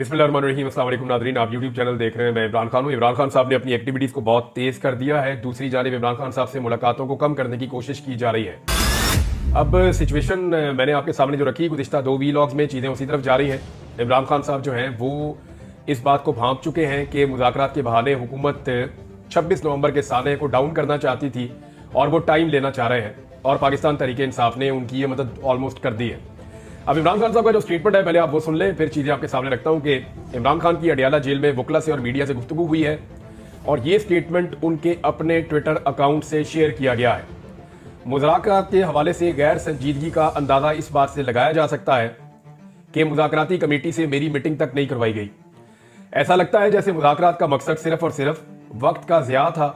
बिस्मिल्लाहिर्रहमानिर्रहीम। अस्सलाम वालेकुम नाज़रीन, आप यूट्यूब चैनल देख रहे हैं। मैं इमरान खान हूँ। इमरान खान साहब ने अपनी एक्टिविटीज़ को बहुत तेज़ कर दिया है। दूसरी जानिब इमरान खान साहब से मुलाकातों को कम करने की कोशिश की जा रही है। अब सिचुएशन मैंने आपके सामने जो रखी, गुज़िश्ता 2 वीलॉग्स में चीज़ें उसी तरफ जा रही हैं। इमरान खान साहब जो हैं वो इस बात को भांप चुके हैं कि मुज़ाकरात के बहाने हुकूमत 26 नवंबर के साने को डाउन करना चाहती थी और वो टाइम लेना चाह रहे हैं, और पाकिस्तान तहरीक इंसाफ ने उनकी ये मदद ऑलमोस्ट कर दी है। अब इमरान खान साहब का जो स्टेटमेंट है पहले आप वो सुन लें, फिर चीज़ें आपके सामने रखता हूं कि इमरान खान की अडियाला जेल में वकला से और मीडिया से गुफ्तगू हुई है, और ये स्टेटमेंट उनके अपने ट्विटर अकाउंट से शेयर किया गया है। मुज़ाकरात के हवाले से गैर संजीदगी का अंदाज़ा इस बात से लगाया जा सकता है कि मुज़ाकराती कमेटी से मेरी मीटिंग तक नहीं करवाई गई। ऐसा लगता है जैसे मुज़ाकरात का मकसद सिर्फ और सिर्फ वक्त का ज़िया था,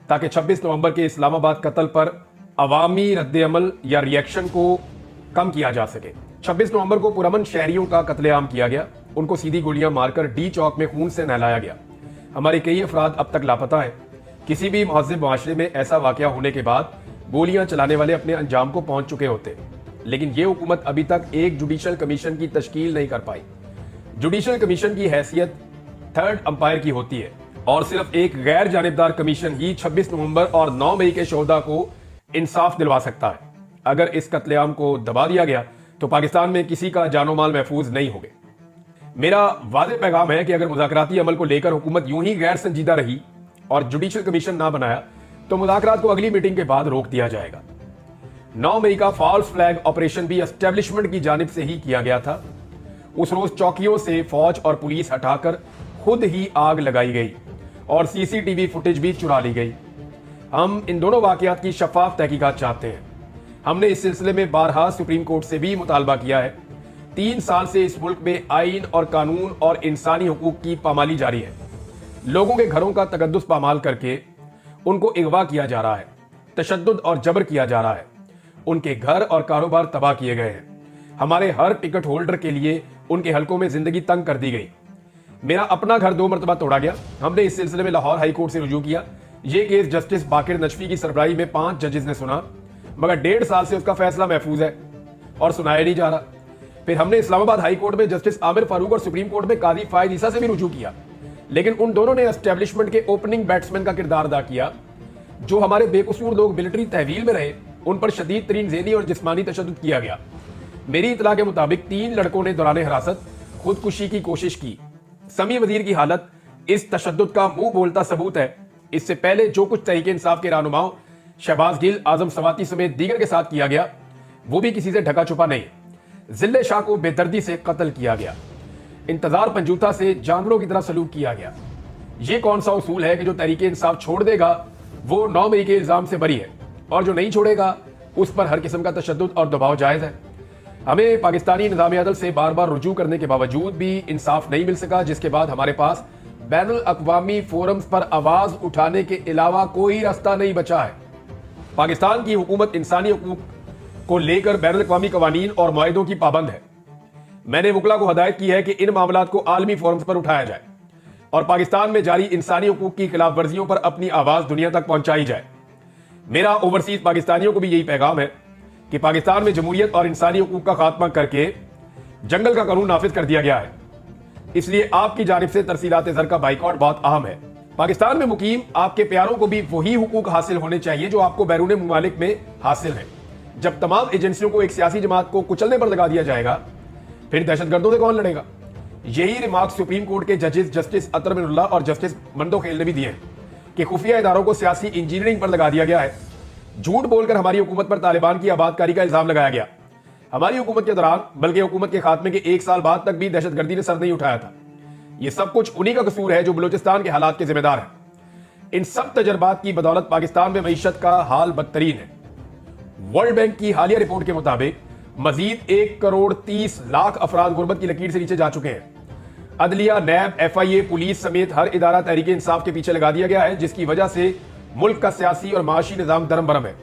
ताकि 26 नवंबर के इस्लामाबाद कत्ल पर अवामी रद्द-ए-अमल या रिएक्शन को कम किया जा सके। 26 नवंबर को पुरअमन शहरियों का कत्लेआम किया गया, उनको सीधी गोलियां मारकर डी चौक में खून से नहलाया गया। हमारे कई अफराद अब तक लापता हैं। किसी भी महज़िब माशरे में ऐसा वाकया होने के बाद गोलियां चलाने वाले अपने अंजाम को पहुंच चुके होते, लेकिन ये हुकूमत अभी तक एक जुडिशल कमीशन की तश्कील नहीं कर पाई। जुडिशल कमीशन की हैसियत थर्ड अंपायर की होती है, और सिर्फ एक गैर जानिबदार कमीशन ही 26 नवंबर और 9 मई के शोहदा को इंसाफ दिलवा सकता है। अगर इस कत्लेआम को दबा दिया गया तो पाकिस्तान में किसी का जानो माल महफूज नहीं होंगे। मेरा वाज़ेह पैगाम है कि अगर मुज़ाकराती अमल को लेकर हुकूमत यूं ही गैर संजीदा रही और जुडिशल कमीशन ना बनाया तो मुज़ाकरात को अगली मीटिंग के बाद रोक दिया जाएगा। 9 मई का फॉल्स फ्लैग ऑपरेशन भी एस्टेब्लिशमेंट की जानिब से ही किया गया था। उस रोज चौकियों से फौज और पुलिस हटाकर खुद ही आग लगाई गई और सीसीटीवी फुटेज भी चुरा ली गई। हम इन दोनों वाकयात की शफाफ तहकीकात चाहते हैं। हमने इस सिलसिले में बारहा सुप्रीम कोर्ट से भी मुतालबा किया है। 3 साल से इस मुल्क में आईन और कानून और इंसानी हुकूक की पामाली जारी है। लोगों के घरों का तकद्दुस पामाल करके उनको अगवा किया जा रहा है, तशद्दुद और जबर किया जा रहा है। उनके घर और कारोबार तबाह किए गए हैं। हमारे हर टिकट होल्डर के लिए उनके हलकों में जिंदगी तंग कर दी गई। मेरा अपना घर 2 मरतबा तोड़ा गया। हमने इस सिलसिले में लाहौर हाई कोर्ट से रुजू किया। ये केस जस्टिस बाकिर नजफी की सरबराही में 5 जजेस ने सुना, मगर 1.5 साल से उसका फैसला महफूज है और सुनाया नहीं जा रहा। फिर हमने इस्लामाबाद हाई कोर्ट में जस्टिस आमिर फारूक और सुप्रीम कोर्ट में काजी फायद ईसा से भी रुजू किया, लेकिन उन दोनों ने एस्टेब्लिशमेंट के ओपनिंग बैट्समैन का किरदार अदा किया। जो हमारे बेकसूर लोग मिलिट्री तहवील में रहे, उन पर शदीद तरीन ज़हनी और जिस्मानी तशद्दुद किया गया। मेरी इतला के मुताबिक 3 लड़कों ने दौरान हिरासत खुदकुशी की कोशिश की। समी वजीर की हालत इस तशद्दुद का मुंह बोलता सबूत है। इससे पहले जो कुछ तहरीक इंसाफ के रहनुमाओं शहबाज गिल, आजम सवाती समेत दीगर के साथ किया गया, वो भी किसी से ढका छुपा नहीं। जिले शाह को बेदर्दी से कत्ल किया गया। इंतजार पंजूता से जानवरों की तरह सलूक किया गया। ये कौन सा उसूल है कि जो तहरीक इंसाफ छोड़ देगा वो 9 मई के इल्जाम से बरी है, और जो नहीं छोड़ेगा उस पर हर किस्म का तशद्दुद और दबाव जायज है। हमें पाकिस्तानी निज़ाम अदल से बार बार रुजू करने के बावजूद भी इंसाफ नहीं मिल सका, जिसके बाद हमारे पास बैनुल अक़वामी फोरम्स पर आवाज उठाने के अलावा कोई रास्ता नहीं बचा है। पाकिस्तान की हुकूमत इंसानी हुकूक को लेकर बैनुल अक़वामी कवानीन और मुआहिदों की पाबंद है। मैंने वकला को हदायत की है कि इन मामलात को आलमी फोरम्स पर उठाया जाए और पाकिस्तान में जारी इंसानी हुकूक की खिलाफ वर्जियों पर अपनी आवाज दुनिया तक पहुंचाई जाए। मेरा ओवरसीज पाकिस्तानियों को भी यही पैगाम है कि पाकिस्तान में जमहूरियत और इंसानी हुकूक का खात्मा करके जंगल का कानून नाफिज कर दिया गया है। इसलिए आपकी जानिब से तरसीलात ज़र का बाइकआउट बहुत अहम है। पाकिस्तान में मुकीम आपके प्यारों को भी वही हुकूक हासिल होने चाहिए जो आपको बैरून मुमालिक में हासिल है। जब तमाम एजेंसियों को एक सियासी जमात को कुचलने पर लगा दिया जाएगा, फिर दहशतगर्दों से कौन लड़ेगा? यही रिमार्क सुप्रीम कोर्ट के जजेस जस्टिस अतर मिनुल्लाह और जस्टिस मंदोखेल ने भी दिए कि खुफिया इदारों को सियासी इंजीनियरिंग पर लगा दिया गया है। झूठ बोलकर हमारी हुकूमत पर तालिबान की आबादकारी का इल्जाम लगाया गया। हमारी हुकूमत के दौरान, बल्कि हुकूमत के खात्मे के 1 साल बाद तक भी दहशतगर्दी ने सर नहीं उठाया था। ये सब कुछ उन्हीं का कसूर है जो बलूचिस्तान के हालात के जिम्मेदार हैं। इन सब तजर्बात की बदौलत पाकिस्तान में मईशत का हाल बदतरीन है। वर्ल्ड बैंक की हालिया रिपोर्ट के मुताबिक मजीद 1 करोड़ 30 लाख अफराद गुर्बत की लकीर से नीचे जा चुके हैं। अदलिया, नैब, FIA, पुलिस समेत हर इदारा तहरीक इंसाफ के पीछे लगा दिया गया है, जिसकी वजह से मुल्क का सियासी और माशी निजाम दरम बरम है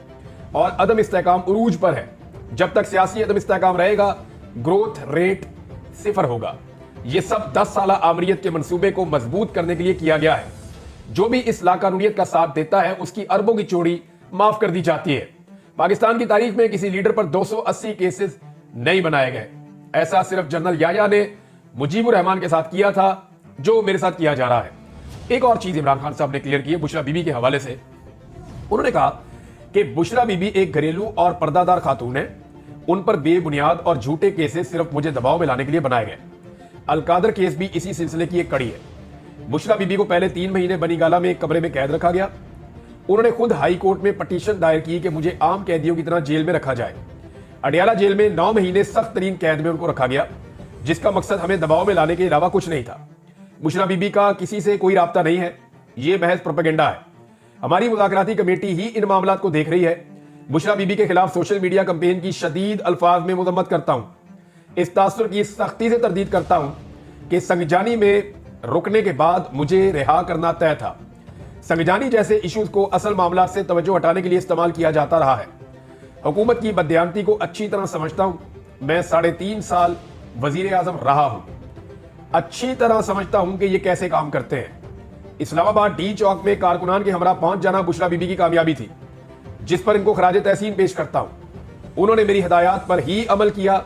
और अदम इस्तेहकाम उरूज पर है। जब तक सियासी अदम इस्तेहकाम रहेगा, ग्रोथ रेट 0 होगा। यह सब 10 साला आमरीत के मंसूबे को मजबूत करने के लिए किया गया है। जो भी इस लाकानूनियत का साथ देता है उसकी अरबों की चोरी माफ कर दी जाती है। पाकिस्तान की तारीख में किसी लीडर पर 280 केसेस नहीं बनाए गए। ऐसा सिर्फ जनरल याया ने मुजीबुर रहमान के साथ किया था जो मेरे साथ किया जा रहा है। एक और चीज इमरान खान साहब ने क्लियर की है बुशरा बीबी के हवाले से। उन्होंने कहा कि बुशरा बीबी एक घरेलू और पर्दादार खातून है, उन पर बेबुनियाद और झूठे केसेस सिर्फ मुझे दबाव में लाने के लिए बनाए गए। अलकादर केस भी इसी सिलसिले की एक कड़ी है। बुशरा बीबी को पहले 3 महीने बनीगाला में एक कमरे में कैद रखा गया। उन्होंने खुद हाई कोर्ट में पटिशन दायर की कि मुझे आम कैदियों की तरह जेल में रखा जाए। अडियाला जेल में 9 महीने सख्त तरीन कैद में उनको रखा गया, जिसका मकसद हमें दबाव में लाने के अलावा कुछ नहीं था। बुशरा बीबी का किसी से कोई राब्ता नहीं है, ये महज प्रोपेगेंडा है। हमारी मुज़ाकराती कमेटी ही इन मामलात को देख रही है। बुशरा बीबी के खिलाफ सोशल मीडिया कैंपेन की शदीद अल्फाज में मजम्मत करता हूं। इस तासुर की सख्ती से तरदीद करता हूं कि संगजानी में रुकने के बाद मुझे रिहा करना तय था। संगजानी जैसे इश्यूज को असल मामला से तवज्जो हटाने के लिए इस्तेमाल किया जाता रहा है। हुकूमत की बददियानती को अच्छी तरह समझता हूं। मैं 3.5 साल वजीर आजम रहा हूं, अच्छी तरह समझता हूं कि ये कैसे काम करते हैं। इस्लामाबाद डी चौक में कारकुनान के हमरा पहुंच जाना बुशरा बीबी की कामयाबी थी, जिस पर इनको खराज तहसीन पेश करता हूं। उन्होंने मेरी हिदायत पर ही अमल किया।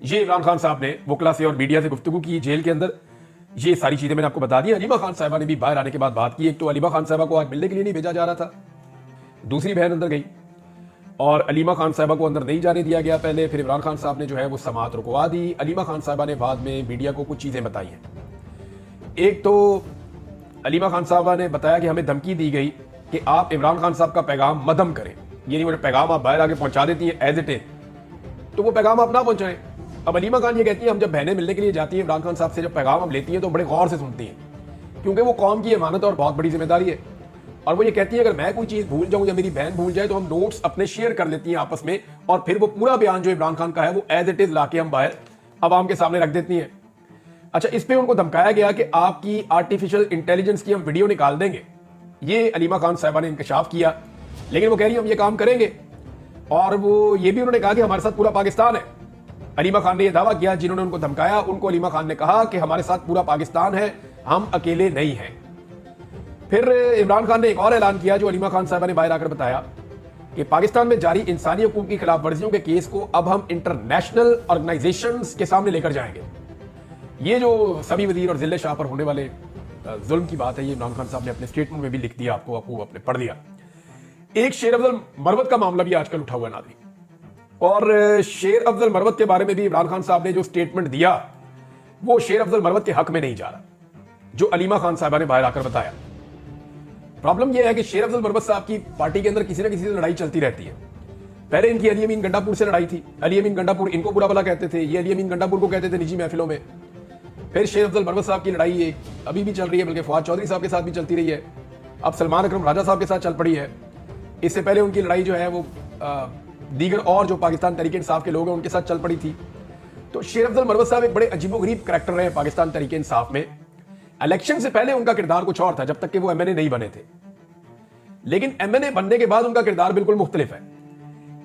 ये इमरान खान साहब ने वकला से और मीडिया से गुफ्तगू की जेल के अंदर। ये सारी चीजें मैंने आपको बता दी। अलीमा खान साहिबा ने भी बाहर आने के बाद बात की। एक तो अलीमा खान साहिबा को आज मिलने के लिए नहीं भेजा जा रहा था, दूसरी बहन अंदर गई और अलीमा खान साहिबा को अंदर नहीं जाने दिया गया पहले। फिर इमरान खान साहब ने जो है वो समाअत रुकवा दी। अलीमा खान साहिबा ने बाद में मीडिया को कुछ चीजें बताई हैं। एक तो अलीमा खान साहबा ने बताया कि हमें धमकी दी गई कि आप इमरान खान साहब का पैगाम मदम करें, यानी वो पैगाम आप बाहर आके पहुंचा देती है एज इट इज, तो वो पैगाम आप ना पहुंचाएं। अब अलीमा खान ये कहती है हम जब बहनें मिलने के लिए जाती है इमरान खान साहब से, जब पैगाम हम लेती हैं तो बड़े गौर से सुनती हैं, क्योंकि वो कौम की अमानत और बहुत बड़ी जिम्मेदारी है। और वो ये कहती है अगर मैं कोई चीज भूल जाऊं या मेरी बहन भूल जाए तो हम नोट्स अपने शेयर कर लेती हैं आपस में, और फिर वो पूरा बयान जो इमरान खान का है वो एज इट इज लाके हम बाहर आवाम के सामने रख देती हैं। अच्छा, इस पे उनको धमकाया गया कि आपकी आर्टिफिशियल इंटेलिजेंस की हम वीडियो निकाल देंगे। ये अलीमा खान साहिबा ने इंकशाफ किया, लेकिन वो कह रही हम ये काम करेंगे। और वो ये भी उन्होंने कहा कि हमारे साथ पूरा पाकिस्तान है। अलीमा खान ने यह दावा किया, जिन्होंने उनको धमकाया उनको अलीमा खान ने कहा कि हमारे साथ पूरा पाकिस्तान है, हम अकेले नहीं हैं। फिर इमरान खान ने एक और ऐलान किया जो अलीमा खान साहिबा ने बाहर आकर बताया कि पाकिस्तान में जारी इंसानी हुकूक की खिलाफ वर्जियों के केस को अब हम इंटरनेशनल ऑर्गेनाइजेशंस के सामने लेकर जाएंगे। ये जो सभी वजीर और जिले शाह पर होने वाले जुल्म की बात है, ये इमरान खान साहब ने अपने स्टेटमेंट में भी लिख दिया, आपको आपने पढ़ दिया। एक शेर अफजल मरवत का मामला भी आजकल उठा हुआ है नाज़रीन, और शेर अफजल मरवत के बारे में भी इमरान खान साहब ने जो स्टेटमेंट दिया वो शेर अफजल मरवत के हक में नहीं जा रहा, जो अलीमा खान साहबा ने बाहर आकर बताया। प्रॉब्लम यह है कि शेर अफजल मरवत साहब की पार्टी के अंदर किसी न किसी से लड़ाई चलती रहती है। पहले इनकी अली अमीन गंडापुर से लड़ाई थी। अली अमीन गंडापुर इनको बुरा भला कहते थे, ये अली अमीन गंडापुर को कहते थे निजी महफिलों में। फिर शेर अफजल मरवत साहब की लड़ाई अभी भी चल रही है, बल्कि फवाद चौधरी साहब के साथ भी चलती रही है, अब सलमान अकरम राजा साहब के साथ चल पड़ी है। इससे पहले उनकी लड़ाई जो है वो दीगर और जो पाकिस्तान तहरीक इंसाफ के लोग हैं उनके साथ चल पड़ी थी। तो शेर अफजल मरवत साहब एक बड़े अजीबोगरीब करैक्टर रहे पाकिस्तान तहरीक इंसाफ में। इलेक्शन से पहले उनका किरदार कुछ और था, जब तक कि वो एमएनए नहीं बने थे, लेकिन एमएनए बनने के बाद उनका किरदार बिल्कुल मुख्तलिफ है।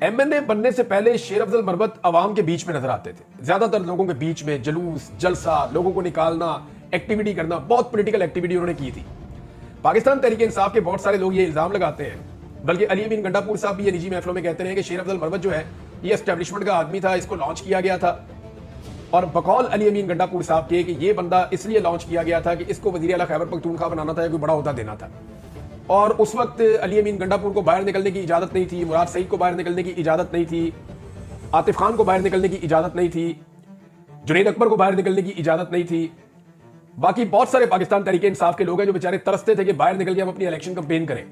एमएनए बनने से पहले शेर अफजल मरवत अवाम के बीच में नजर आते थे, ज्यादातर लोगों के बीच में जुलूस जलसा, लोगों को निकालना, एक्टिविटी करना, बहुत पॉलिटिकल एक्टिविटी उन्होंने की थी। पाकिस्तान तहरीक इंसाफ के बहुत सारे लोग ये इल्जाम लगाते हैं, बल्कि अली अमीन गंडापुर साहब भी ये निजी महफिलों में कहते हैं कि शेर अफजल मरवत जो है ये एस्टेब्लिशमेंट का आदमी था, इसको लॉन्च किया गया था। और बकौल अली अमीन गंडापुर साहब के कि ये बंदा इसलिए लॉन्च किया गया था कि इसको वजीर आला खैबर पख्तूनख्वा बनाना था या कोई बड़ा ओहदा देना था। और उस वक्त अली अमीन गंडापुर को बाहर निकलने की इजाजत नहीं थी, मुराद सईद को बाहर निकलने की इजाजत नहीं थी, आतिफ खान को बाहर निकलने की इजाजत नहीं थी, जुनैद अकबर को बाहर निकलने की इजाजत नहीं थी। बाकी बहुत सारे पाकिस्तान तहरीक इंसाफ के लोग हैं जो बेचारे तरसते थे कि बाहर निकल के हम अपनी इलेक्शन कैंपेन करें।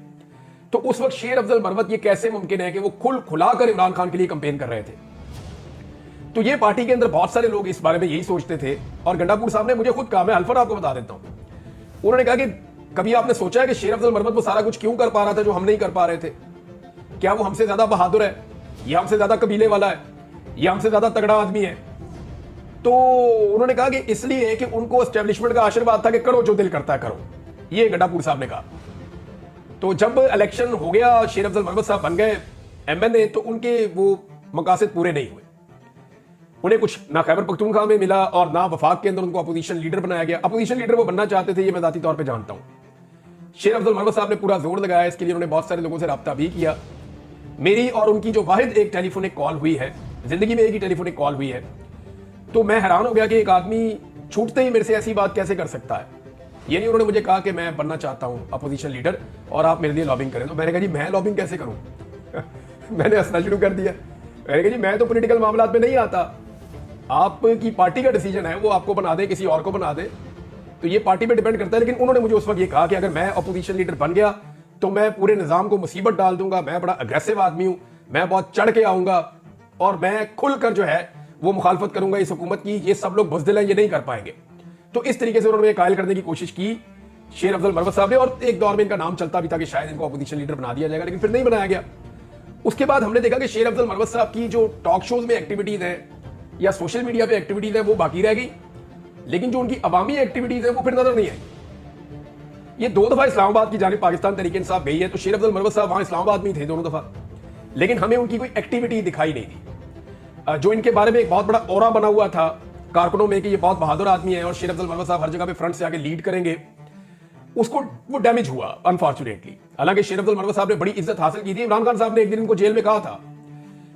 तो उस वक्त शेर अफजल मरवत ये कैसे मुमकिन है कि वो खुलाकर इमरान खान के लिए कैंपेन कर रहे थे। तो ये पार्टी के अंदर बहुत सारे लोग इस बारे में यही सोचते थे। और गंडापुर साहब ने मुझे खुद कहा, मैं हल्फन आपको बता देता हूं, उन्होंने कहा कि कभी आपने सोचा है कि शेर अफजल मरवत वो सारा कुछ क्यों कर पा रहा था जो हम नहीं कर पा रहे थे? क्या वो हमसे ज्यादा बहादुर है, या हमसे ज्यादा कबीले वाला है, या हमसे ज्यादा तगड़ा आदमी है? तो उन्होंने कहा कि इसलिए कि उनको एस्टेब्लिशमेंट का आशीर्वाद था कि करो जो दिल करता है करो, ये गंडापुर साहब ने कहा। तो जब इलेक्शन हो गया, शेर अफजल मरवत साहब बन गए एमएनए, तो उनके वो मकासद पूरे नहीं हुए। उन्हें कुछ ना खैबर पख्तूनख्वा में मिला और ना वफाक के अंदर उनको अपोजिशन लीडर बनाया गया। अपोजिशन लीडर वो बनना चाहते थे, ये मैं जाती तौर पे जानता हूं। शेर अफजल मरवत साहब ने पूरा जोर लगाया इसके लिए, उन्होंने बहुत सारे लोगों से रब्ता भी किया। मेरी और उनकी जो वाहिद एक टेलीफोनिक कॉल हुई है, जिंदगी में एक ही टेलीफोनिक कॉल हुई है, तो मैं हैरान हो गया कि एक आदमी छूटते ही मेरे से ऐसी बात कैसे कर सकता है। ये नहीं उन्होंने मुझे कहा कि मैं बनना चाहता हूं अपोजिशन लीडर और आप मेरे लिए लॉबिंग करें। तो मैंने कहा जी मैं लॉबिंग कैसे करूं मैंने हंसना शुरू कर दिया। मैंने कहा जी मैं तो पॉलिटिकल मामलात में नहीं आता, आपकी पार्टी का डिसीजन है, वो आपको बना दे किसी और को बना दे तो ये पार्टी पे डिपेंड करता है। लेकिन उन्होंने मुझे उस वक्त ये कहा कि अगर मैं अपोजिशन लीडर बन गया तो मैं पूरे निजाम को मुसीबत डाल दूंगा, मैं बड़ा अग्रेसिव आदमी हूं, मैं बहुत चढ़ के आऊंगा और मैं खुलकर जो है वो मुखालफत करूंगा इस हुकूमत की, ये सब लोग बुज़दिल हैं, ये नहीं कर पाएंगे। तो इस तरीके से उन्होंने कायल करने की कोशिश की शेर अफजल मरवत साहब ने, और एक दौर में इनका नाम चलता भी था कि शायद इनको अपोजिशन लीडर बना दिया जाएगा, लेकिन फिर नहीं बनाया गया। उसके बाद हमने देखा कि शेर अफजल मरवत साहब की जो टॉक शोज में एक्टिविटीज है या सोशल मीडिया पे एक्टिविटीज है वो बाकी रह गई, लेकिन जो उनकी अवामी एक्टिविटीज है वो फिर नजर नहीं आई। ये 2 दफा इस्लामाबाद की जानिब पाकिस्तान तहरीक इंसाफ गई है, तो शेर अफजल मरवत साहब वहां इस्लामाबाद में थे दोनों दफा, लेकिन हमें उनकी कोई एक्टिविटी दिखाई नहीं दी। जो इनके बारे में एक बहुत बड़ा ऑरा बना हुआ था कारकुनों में कि ये बहुत बहादुर आदमी है और शेर अफजल मरवत साहब हर जगह पे फ्रंट से आके लीड करेंगे, उसको वो डैमेज हुआ अनफॉर्चुनेटली। हालांकि शेर अफजल मरवत साहब ने बड़ी इज्जत हासिल की थी। इमरान खान साहब ने एक दिन इनको जेल में कहा था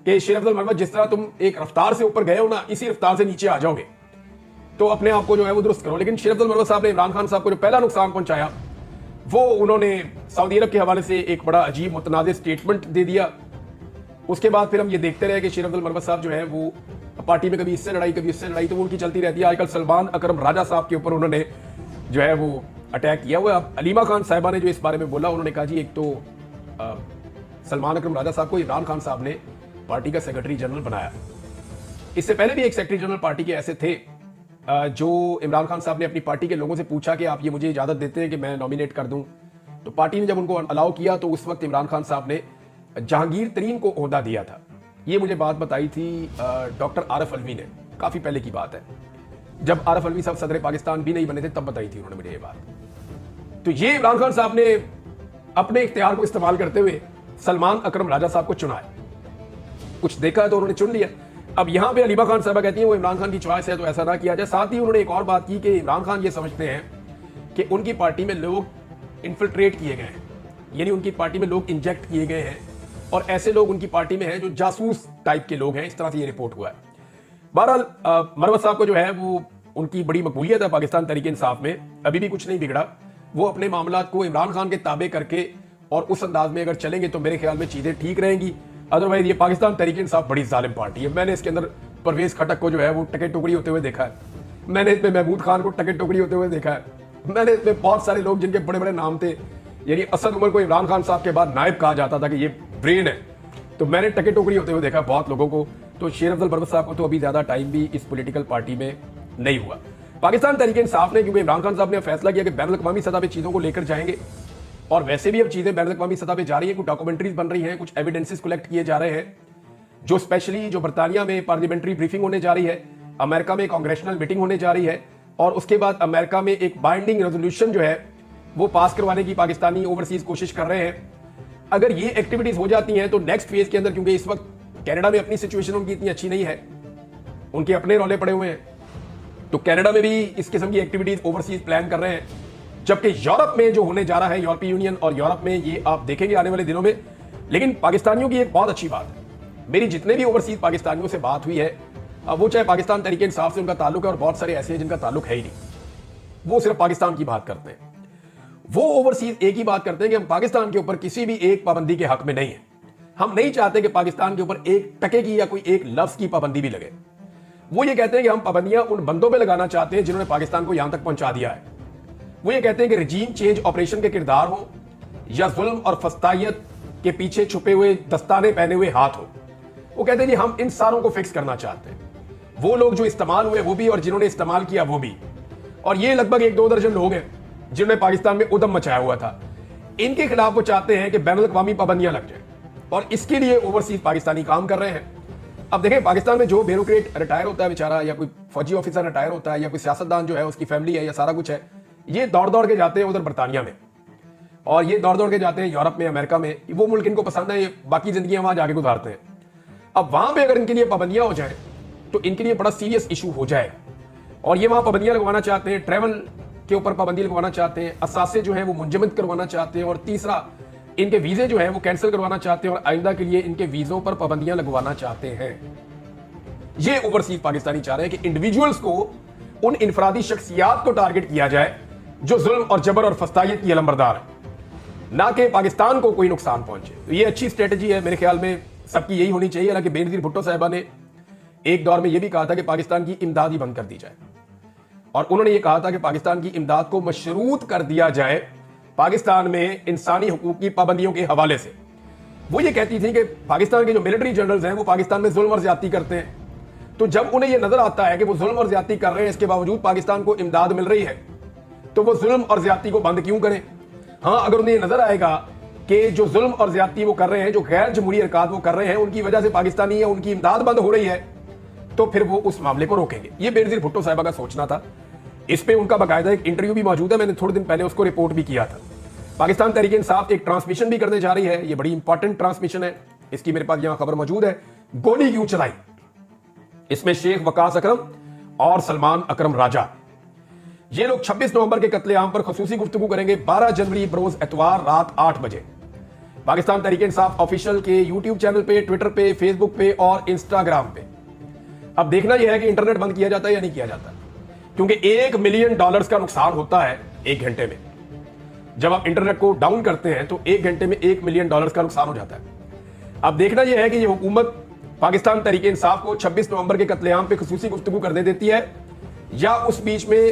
कि शेर अफजल मरवत जिस तरह तुम एक रफ्तार से ऊपर गए हो ना, इसी रफ्तार से नीचे आ जाओगे, तो अपने आप को जो है वो दुरुस्त करो। लेकिन शेर अफजल मरवत साहब ने इमरान खान साहब को जो पहला नुकसान पहुंचाया वो उन्होंने सऊदी अरब के हवाले से एक बड़ा अजीब मुतनाज़ स्टेटमेंट दे दिया। उसके बाद फिर हम ये देखते रहे कि शेर अफजल मरवत साहब जो है वो पार्टी में कभी इससे लड़ाई कभी इससे लड़ाई, तो वो उनकी चलती रहती है। आजकल सलमान अकरम राजा साहब के ऊपर उन्होंने जो है वो अटैक किया हुआ। अलीमा खान साहिबा ने जो इस बारे में बोला, उन्होंने कहा जी एक तो सलमान अकरम राजा साहब को इमरान खान साहब ने पार्टी का सेक्रेटरी जनरल बनाया। इससे पहले भी एक सेक्रेटरी जनरल पार्टी के ऐसे थे जो इमरान खान साहब ने अपनी पार्टी के लोगों से पूछा कि आप ये मुझे इजाजत देते हैं कि मैं नॉमिनेट कर दूं, तो पार्टी ने जब उनको अलाउ किया तो उस वक्त इमरान खान साहब ने जहांगीर तरीन को ओहदा दिया था। ये मुझे बात बताई थी डॉक्टर आरिफ अलवी ने, काफी पहले की बात है, जब आरिफ अलवी साहब सदर पाकिस्तान भी नहीं बने थे, तब बताई थी उन्होंने मुझे ये बात। तो ये इमरान खान साहब ने अपने इख्तियार को इस्तेमाल करते हुए सलमान अकरम राजा साहब को चुना है। कुछ देखा तो उन्होंने चुन लिया। अब यहां पे अलीमा खान साहबा कहती हैं वो इमरान खान की चॉइस है तो ऐसा ना किया जाए। साथ ही उन्होंने एक और बात की कि इमरान खान ये समझते हैं कि उनकी पार्टी में लोग इन्फिल्ट्रेट किए गए हैं, यानी उनकी पार्टी में लोग इंजेक्ट किए गए हैं और ऐसे लोग उनकी पार्टी में हैं जो जासूस टाइप के लोग हैं। इस तरह से ये रिपोर्ट हुआ है। बहरहाल मरवत साहब को जो है वो उनकी बड़ी मकबूलियत है पाकिस्तान तहरीक इंसाफ में, अभी भी कुछ नहीं बिगड़ा। वो अपने मामला को इमरान खान के ताबे करके और उस अंदाज में अगर चलेंगे तो मेरे ख्याल में चीजें ठीक रहेंगी। अदरवाइज ये पाकिस्तान तहरीक इंसाफ बड़ी जालिम पार्टी है। मैंने इसके अंदर परवेज खटक को जो है वो टके टुकड़ी होते हुए देखा है, मैंने इसमें महमूद खान को टके टुकड़ी होते हुए देखा है, मैंने इसमें बहुत सारे लोग जिनके बड़े बड़े नाम थे, यानी असद उमर को इमरान खान साहब के बाद नायब कहा जाता था कि ये ब्रेन है, तो मैंने टके टुकड़ी होते हुए देखा बहुत लोगों को। तो शेर अफजल मरवत साहब को तो अभी ज्यादा टाइम भी इस पॉलिटिकल पार्टी में नहीं हुआ। पाकिस्तान तहरीक इंसाफ ने, क्योंकि इमरान खान साहब ने फैसला किया कि बैनुल अक़वामी सतह पे चीजों को लेकर जाएंगे, और वैसे भी अब चीजें बैनुल अक़वामी सतह पे जा रही है, कुछ डॉक्यूमेंट्रीज बन रही हैं, कुछ एविडेंसेस कलेक्ट किए जा रहे हैं, जो स्पेशली जो बरतानिया में पार्लियामेंट्री ब्रीफिंग होने जा रही है, अमेरिका में कांग्रेशनल मीटिंग होने जा रही है, और उसके बाद अमेरिका में एक बाइंडिंग रेजोल्यूशन जो है वो पास करवाने की पाकिस्तानी ओवरसीज कोशिश कर रहे हैं। अगर ये एक्टिविटीज हो जाती हैं तो नेक्स्ट फेज के अंदर, क्योंकि इस वक्त कनाडा में अपनी सिचुएशन उनकी इतनी अच्छी नहीं है, उनके अपने रौले पड़े हुए हैं, तो कनाडा में भी इस किस्म की एक्टिविटीज ओवरसीज प्लान कर रहे हैं। जबकि यूरोप में जो होने जा रहा है, यूरोपीय यूनियन और यूरोप में, ये आप देखेंगे आने वाले दिनों में। लेकिन पाकिस्तानियों की एक बहुत अच्छी बात है, मेरी जितने भी ओवरसीज पाकिस्तानियों से बात हुई है, वो चाहे पाकिस्तान तहरीक इंसाफ से उनका ताल्लुक है, और बहुत सारे ऐसे हैं जिनका ताल्लुक है ही नहीं, वो सिर्फ पाकिस्तान की बात करते हैं। वो ओवरसीज एक ही बात करते हैं कि हम पाकिस्तान के ऊपर किसी भी एक पाबंदी के हक में नहीं है। हम नहीं चाहते कि पाकिस्तान के ऊपर एक टके की या कोई एक लफ्ज की पाबंदी भी लगे। वो ये कहते हैं कि हम पाबंदियां उन बंदों पे लगाना चाहते हैं जिन्होंने पाकिस्तान को यहां तक पहुंचा दिया है। वो ये कहते हैं कि रिजीम चेंज ऑपरेशन के किरदार हो या जुल्म और फस्तायत के पीछे छुपे हुए दस्ताने पहने हुए हाथ हो। वो कहते हैं कि हम इन सारों को फिक्स करना चाहते हैं, वो लोग जो इस्तेमाल हुए वो भी और जिन्होंने इस्तेमाल किया वो भी। और ये लगभग 1-2 दर्जन लोग हैं जिन्होंने पाकिस्तान में उदम मचाया हुआ था। इनके खिलाफ वो चाहते हैं कि बैनुल अक़वामी पाबंदियां लग जाए, और इसके लिए ओवरसीज पाकिस्तानी काम कर रहे हैं। अब देखें, पाकिस्तान में जो ब्यूरोक्रेट रिटायर होता है बेचारा, या कोई फौजी ऑफिसर रिटायर होता है, या कोई सियासतदान जो है उसकी फैमिली है या सारा कुछ है, ये दौड़ दौड़ के जाते हैं उधर बरतानिया में, और ये दौड़ दौड़ के जाते हैं यूरोप में, अमेरिका में। वो मुल्क इनको पसंद है, ये बाकी जिंदगियां वहां जाके गुजारते हैं। अब वहां पे अगर इनके लिए पाबंदियां हो जाए तो इनके लिए बड़ा सीरियस इशू हो जाएगा, और ये वहां पाबंदियां लगवाना चाहते हैं, ट्रैवल के ऊपर पाबंदी लगवाना चाहते हैं, असासे जो है वो मुंजमद करवाना चाहते हैं, और तीसरा इनके वीजे जो है वो कैंसिल करवाना चाहते हैं, और आइंदा के लिए इनके वीजों पर पाबंदियां लगवाना चाहते हैं। ये ओवरसीज पाकिस्तानी चाह रहे हैं कि इंडिविजुअल्स को ان انفرادی شخصیات کو ٹارگٹ کیا جائے جو ظلم اور جبر اور فسطائیت کی علمبردار ہے، نہ کہ پاکستان کو کوئی نقصان پہنچے. تو یہ اچھی اسٹریٹجی ہے میرے خیال میں، سب کی یہی ہونی چاہیے. حالانکہ بینظیر بھٹو صاحبہ نے ایک دور میں یہ بھی کہا تھا کہ پاکستان کی امداد ہی بند کر دی جائے، اور انہوں نے یہ کہا تھا کہ پاکستان کی امداد کو مشروط کر دیا جائے پاکستان میں انسانی حقوق کی پابندیوں کے حوالے سے. وہ یہ کہتی تھی کہ پاکستان کے جو ملٹری جنرلز ہیں وہ پاکستان میں ظلم اور زیادتی کرتے ہیں، تو جب انہیں یہ نظر آتا ہے کہ وہ ظلم اور زیادتی کر رہے ہیں، اس کے باوجود پاکستان کو امداد مل رہی ہے، تو وہ ظلم اور زیادتی کو بند کیوں کریں؟ ہاں، اگر انہیں یہ نظر آئے گا کہ جو ظلم اور زیادتی وہ کر رہے ہیں، جو غیر جمہوری حرکات وہ کر رہے ہیں، ان کی وجہ سے پاکستانی ان کی امداد بند ہو رہی ہے، تو پھر وہ اس معاملے کو روکیں گے. یہ بینظیر بھٹو صاحبہ کا سوچنا تھا. اس پہ ان کا باقاعدہ ایک انٹرویو بھی موجود ہے، میں نے تھوڑے دن پہلے اس کو رپورٹ بھی کیا تھا. پاکستان تحریک انصاف ایک ٹرانسمیشن بھی کرنے جا رہی ہے، یہ بڑی امپورٹنٹ ٹرانسمیشن ہے. اس کی میرے پاس یہاں خبر موجود ہے. گولی کیوں چلائی؟ اس میں شیخ وقاص اکرم اور سلمان اکرم راجہ، یہ لوگ 26 نومبر کے قتل عام پر خصوصی گفتگو کریں گے 12 جنوری بروز اتوار رات 8 بجے. پاکستان تحریک انصاف آفیشیل کے یوٹیوب چینل پہ، ٹویٹر پہ، فیس بک پہ اور انسٹاگرام پہ. اب دیکھنا یہ ہے کہ انٹرنیٹ بند کیا جاتا ہے یا نہیں کیا جاتا، کیونکہ $1 ملین کا نقصان ہوتا ہے ایک گھنٹے میں. جب آپ انٹرنیٹ کو ڈاؤن کرتے ہیں تو ایک گھنٹے میں $1 ملین کا نقصان ہو جاتا ہے. اب دیکھنا یہ ہے کہ یہ حکومت پاکستان تحریک انصاف کو 26 نومبر کے قتل عام پہ خصوصی گفتگو کرنے دیتی ہے، یا اس بیچ میں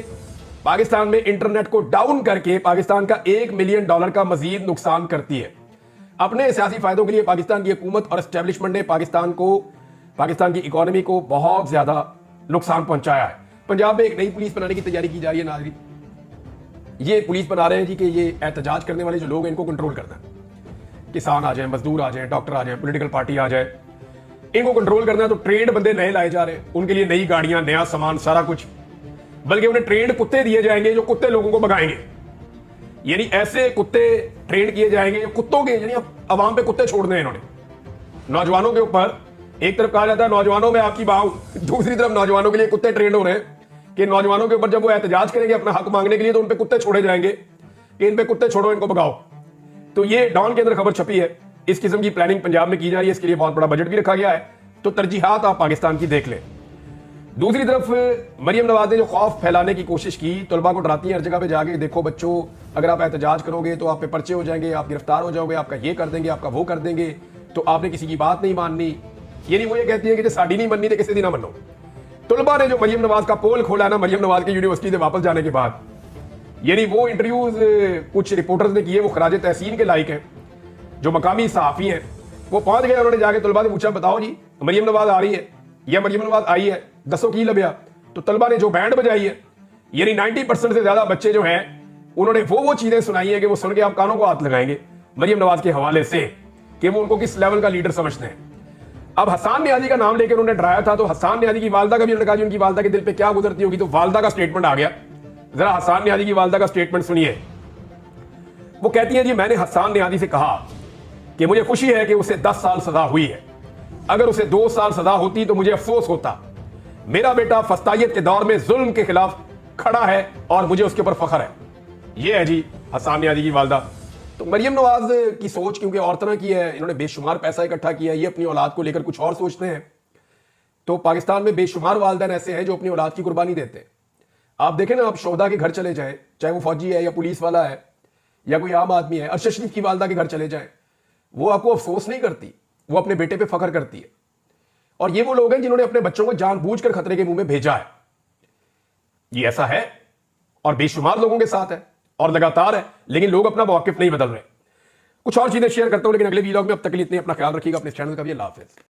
پاکستان میں انٹرنیٹ کو ڈاؤن کر کے پاکستان کا $1 ملین کا مزید نقصان کرتی ہے. اپنے سیاسی فائدوں کے لیے پاکستان کی حکومت اور اسٹیبلشمنٹ نے پاکستان کی اکانومی کو بہت زیادہ نقصان پہنچایا ہے. پنجاب میں ایک نئی پولیس بنانے کی تیاری کی جا رہی ہے. ناظرین، یہ پولیس بنا رہے ہیں جی کہ یہ احتجاج کرنے والے جو لوگ ہیں ان کو کنٹرول کرنا ہے. کسان آ جائیں، مزدور آ جائیں، ڈاکٹر آ جائیں، پولیٹیکل پارٹی آ جائے، ان کو کنٹرول کرنا ہے. تو ٹرینڈ بندے نئے لائے جا رہے ہیں، ان کے لیے نئی گاڑیاں، نیا سامان، سارا کچھ. بلکہ انہیں ٹرینڈ کتے دیے جائیں گے جو کتے لوگوں کو بگائیں گے. یعنی ایسے کتے ٹرینڈ کیے جائیں گے جو کتوں کے، یعنی عوام پہ کتے چھوڑ دیں انہوں نے. نوجوانوں کے اوپر ایک طرف کہا جاتا ہے نوجوانوں میں آپ کی باؤں، دوسری طرف نوجوانوں کے لیے کتے ٹرینڈ ہو رہے ہیں کہ نوجوانوں کے اوپر جب وہ احتجاج کریں گے اپنا حق مانگنے کے لیے تو ان پہ کتے چھوڑے جائیں گے کہ ان پہ کتے چھوڑو، ان کو بگاؤ. تو یہ ڈان کے اندر خبر چھپی ہے. اس قسم کی پلاننگ پنجاب میں کی جا رہی ہے، اس کے لیے بہت بڑا بجٹ بھی رکھا گیا ہے. تو ترجیحات آپ پاکستان کی دیکھ لیں. دوسری طرف مریم نواز نے جو خوف پھیلانے کی کوشش کی، طلباء کو ڈراتی ہیں ہر جگہ پہ جا کے، دیکھو بچوں اگر آپ احتجاج کرو گے تو آپ پہ پرچے ہو جائیں گے، آپ گرفتار ہو جاؤ گے، آپ کا یہ کر دیں گے، آپ کا وہ کر دیں گے، تو آپ نے کسی کی بات نہیں ماننی. یعنی وہ یہ کہتی ہے کہ ساڈی نہیں مننی تو کسی دی نہ منو. طلباء نے جو مریم نواز کا پول کھولا نا مریم نواز کی یونیورسٹی سے واپس جانے کے بعد، یعنی وہ انٹرویوز کچھ رپورٹرز نے کیے وہ خراج تحسین کے لائق ہیں. جو مقامی صحافی ہیں وہ پہنچ گئے، انہوں نے جا کے طلباء سے پوچھا بتاؤ جی مریم نواز آ رہی ہے یا مریم نواز آئی ہے، دسو کی لبیا. تو طلباء نے جو بینڈ بجائی ہے، یعنی 90% سے زیادہ بچے جو ہیں انہوں نے وہ چیزیں سنائی ہیں کہ وہ سن کے آپ کانوں کو ہاتھ لگائیں گے مریم نواز کے حوالے سے کہ وہ ان کو کس لیول کا لیڈر سمجھتے ہیں. اب حسان نیازی کا نام لے کے انہوں نے ڈرایا تھا، تو حسان نیازی کی والدہ کا بھی انہوں نے کہا ان کی والدہ کے دل پہ کیا گزرتی ہوگی. تو والدہ کا سٹیٹمنٹ آ گیا. ذرا حسان نیازی کی والدہ کا سٹیٹمنٹ سنیے. وہ کہتی ہیں جی میں نے حسان نیازی سے کہا کہ مجھے خوشی ہے کہ اسے 10 سال سزا ہوئی ہے، اگر اسے 2 سال سزا ہوتی تو مجھے افسوس ہوتا. میرا بیٹا فسطائیت کے دور میں ظلم کے خلاف کھڑا ہے اور مجھے اس کے اوپر فخر ہے. یہ ہے جی حسان نیازی کی والدہ. تو مریم نواز کی سوچ کیونکہ اور طرح کی ہے، انہوں نے بے شمار پیسہ اکٹھا کیا ہے، یہ اپنی اولاد کو لے کر کچھ اور سوچتے ہیں. تو پاکستان میں بے شمار والدین ایسے ہیں جو اپنی اولاد کی قربانی دیتے ہیں. آپ دیکھیں نا، آپ شہدا کے گھر چلے جائیں، چاہے وہ فوجی ہے یا پولیس والا ہے یا کوئی عام آدمی ہے، ارشد شریف کی والدہ کے گھر چلے جائیں، وہ آپ کو افسوس نہیں کرتی، وہ اپنے بیٹے پہ فخر کرتی ہے. اور یہ وہ لوگ ہیں جنہوں نے اپنے بچوں کو جان بوجھ کر خطرے کے منہ میں بھیجا ہے. یہ ایسا ہے اور بے شمار لوگوں کے ساتھ ہے اور لگاتار ہے، لیکن لوگ اپنا موقف نہیں بدل رہے. کچھ اور چیزیں شیئر کرتا ہوں لیکن اگلے ویلاگ میں. اب تک کے لیے اتنے، اپنا خیال رکھیے گا، اپنے چینل کا بھی. اللہ حافظ.